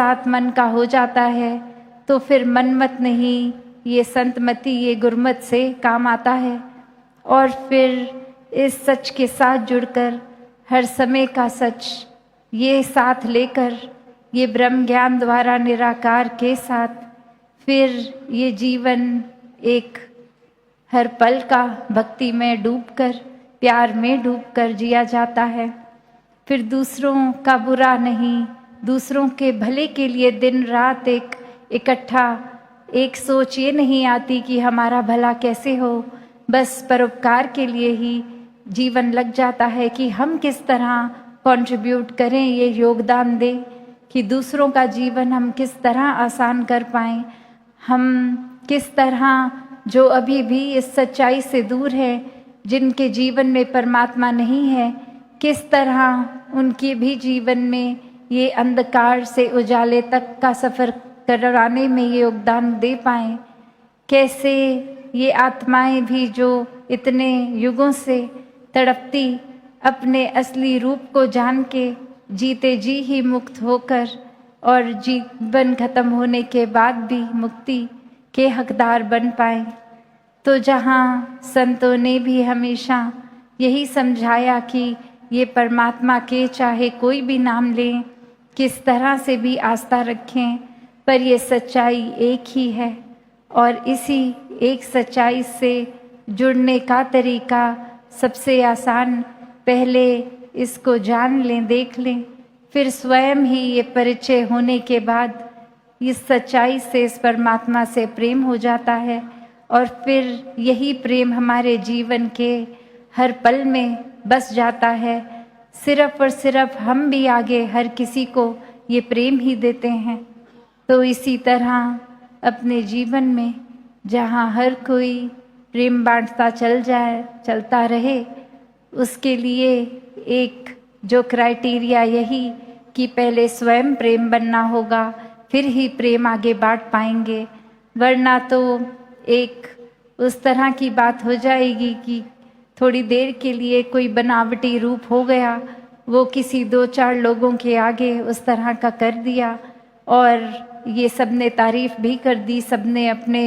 साथ मन का हो जाता है तो फिर मनमत नहीं, ये संतमति, ये गुरमत से काम आता है। और फिर इस सच के साथ जुड़कर हर समय का सच ये साथ लेकर, ये ब्रह्म ज्ञान द्वारा निराकार के साथ फिर ये जीवन एक हर पल का भक्ति में डूबकर, प्यार में डूबकर जिया जाता है। फिर दूसरों का बुरा नहीं, दूसरों के भले के लिए दिन रात एक इकट्ठा एक सोच ये नहीं आती कि हमारा भला कैसे हो, बस परोपकार के लिए ही जीवन लग जाता है कि हम किस तरह कंट्रीब्यूट करें, ये योगदान दें कि दूसरों का जीवन हम किस तरह आसान कर पाएं। हम किस तरह जो अभी भी इस सच्चाई से दूर है, जिनके जीवन में परमात्मा नहीं है, किस तरह उनके भी जीवन में ये अंधकार से उजाले तक का सफ़र करवाने में ये योगदान दे पाएं। कैसे ये आत्माएं भी जो इतने युगों से तड़पती अपने असली रूप को जान के जीते जी ही मुक्त होकर और जीवन खत्म होने के बाद भी मुक्ति के हकदार बन पाए। तो जहाँ संतों ने भी हमेशा यही समझाया कि ये परमात्मा के चाहे कोई भी नाम लें, किस तरह से भी आस्था रखें, पर ये सच्चाई एक ही है और इसी एक सच्चाई से जुड़ने का तरीका सबसे आसान, पहले इसको जान लें, देख लें, फिर स्वयं ही ये परिचय होने के बाद इस सच्चाई से, इस परमात्मा से प्रेम हो जाता है और फिर यही प्रेम हमारे जीवन के हर पल में बस जाता है। सिर्फ और सिर्फ हम भी आगे हर किसी को ये प्रेम ही देते हैं। तो इसी तरह अपने जीवन में जहाँ हर कोई प्रेम बांटता चलता रहे, उसके लिए एक जो क्राइटेरिया यही कि पहले स्वयं प्रेम बनना होगा, फिर ही प्रेम आगे बांट पाएंगे। वरना तो एक उस तरह की बात हो जाएगी कि थोड़ी देर के लिए कोई बनावटी रूप हो गया, वो किसी 2-4 लोगों के आगे उस तरह का कर दिया और ये सब ने तारीफ भी कर दी, सब ने अपने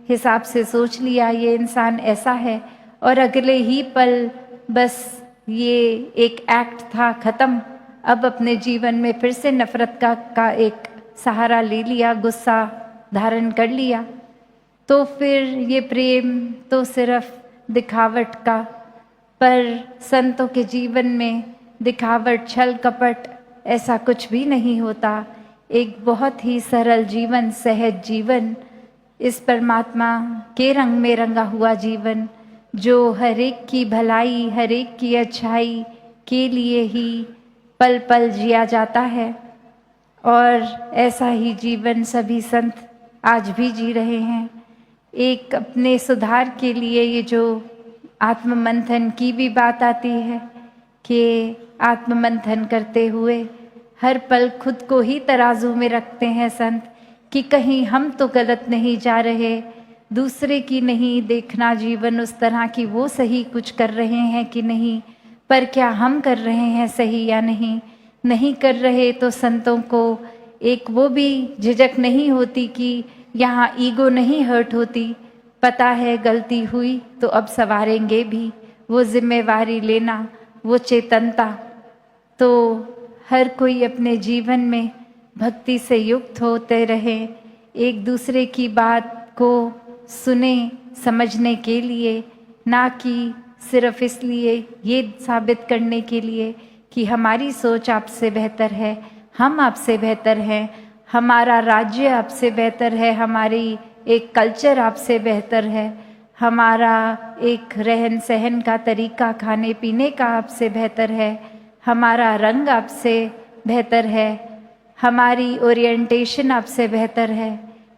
हिसाब से सोच लिया ये इंसान ऐसा है, और अगले ही पल बस ये एक एक्ट था, ख़त्म। अब अपने जीवन में फिर से नफ़रत का एक सहारा ले लिया, गुस्सा धारण कर लिया। तो फिर ये प्रेम तो सिर्फ दिखावट का, पर संतों के जीवन में दिखावट, छल कपट ऐसा कुछ भी नहीं होता। एक बहुत ही सरल जीवन, सहज जीवन, इस परमात्मा के रंग में रंगा हुआ जीवन, जो हर एक की भलाई, हर एक की अच्छाई के लिए ही पल पल जिया जाता है। और ऐसा ही जीवन सभी संत आज भी जी रहे हैं। एक अपने सुधार के लिए ये जो आत्ममंथन की भी बात आती है कि आत्ममंथन करते हुए हर पल खुद को ही तराजू में रखते हैं संत कि कहीं हम तो गलत नहीं जा रहे, दूसरे की नहीं देखना जीवन उस तरह की वो सही कुछ कर रहे हैं कि नहीं, पर क्या हम कर रहे हैं सही या नहीं कर रहे। तो संतों को एक वो भी झिझक नहीं होती कि यहाँ ईगो नहीं हर्ट होती, पता है गलती हुई तो अब संवारेंगे भी, वो जिम्मेवारी लेना, वो चेतनता। तो हर कोई अपने जीवन में भक्ति से युक्त होते रहे, एक दूसरे की बात को सुने समझने के लिए, ना कि सिर्फ इसलिए ये साबित करने के लिए कि हमारी सोच आपसे बेहतर है, हम आपसे बेहतर हैं, हमारा राज्य आपसे बेहतर है, हमारी एक कल्चर आपसे बेहतर है, हमारा एक रहन सहन का तरीका, खाने पीने का आपसे बेहतर है, हमारा रंग आपसे बेहतर है, हमारी ओरिएंटेशन आपसे बेहतर है।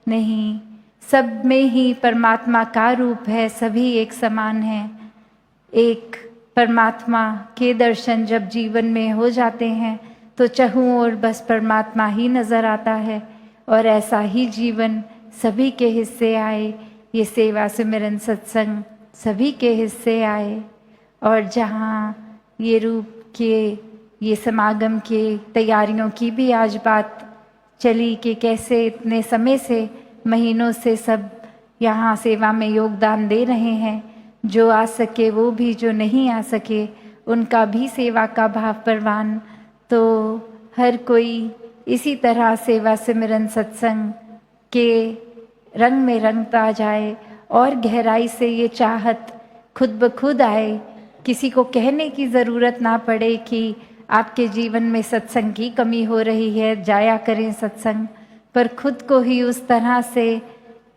नहीं, सब में ही परमात्मा का रूप है, सभी एक समान हैं। एक परमात्मा के दर्शन जब जीवन में हो जाते हैं तो चहुं ओर बस परमात्मा ही नज़र आता है। और ऐसा ही जीवन सभी के हिस्से आए, ये सेवा सिमरन सत्संग सभी के हिस्से आए। और जहाँ ये रूप के, ये समागम के तैयारियों की भी आज बात चली कि कैसे इतने समय से, महीनों से सब यहाँ सेवा में योगदान दे रहे हैं। जो आ सके वो भी, जो नहीं आ सके उनका भी सेवा का भाव परवान। तो हर कोई इसी तरह सेवा सिमरन सत्संग के रंग में रंगता जाए और गहराई से ये चाहत खुद ब खुद आए। किसी को कहने की ज़रूरत ना पड़े कि आपके जीवन में सत्संग की कमी हो रही है, जाया करें सत्संग। पर खुद को ही उस तरह से,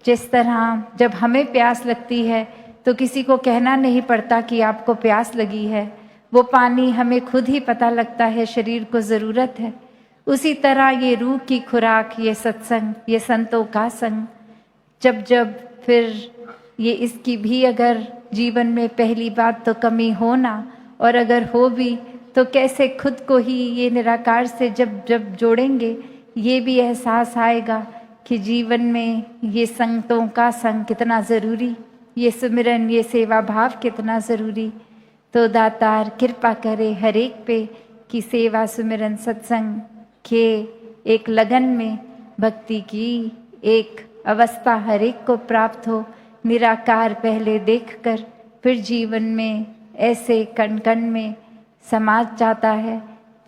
जिस तरह जब हमें प्यास लगती है तो किसी को कहना नहीं पड़ता कि आपको प्यास लगी है, वो पानी हमें खुद ही पता लगता है, शरीर को ज़रूरत है। उसी तरह ये रूह की खुराक, ये सत्संग, ये संतों का संग, जब जब फिर ये इसकी भी अगर जीवन में पहली बात तो कमी हो ना, और अगर हो भी तो कैसे खुद को ही ये निराकार से जब जब जोड़ेंगे, ये भी एहसास आएगा कि जीवन में ये संतों का संग कितना ज़रूरी, ये सुमिरन, ये सेवा भाव कितना ज़रूरी। तो दातार कृपा करे हर एक पे कि सेवा सुमिरन सत्संग के एक लगन में भक्ति की एक अवस्था हर एक को प्राप्त हो। निराकार पहले देखकर फिर जीवन में ऐसे कण कण में समा जाता है,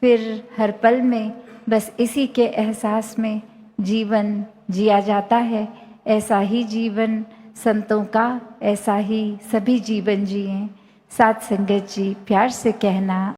फिर हर पल में बस इसी के एहसास में जीवन जिया जाता है। ऐसा ही जीवन संतों का, ऐसा ही सभी जीवन जिएं। साथ संगत जी प्यार से कहना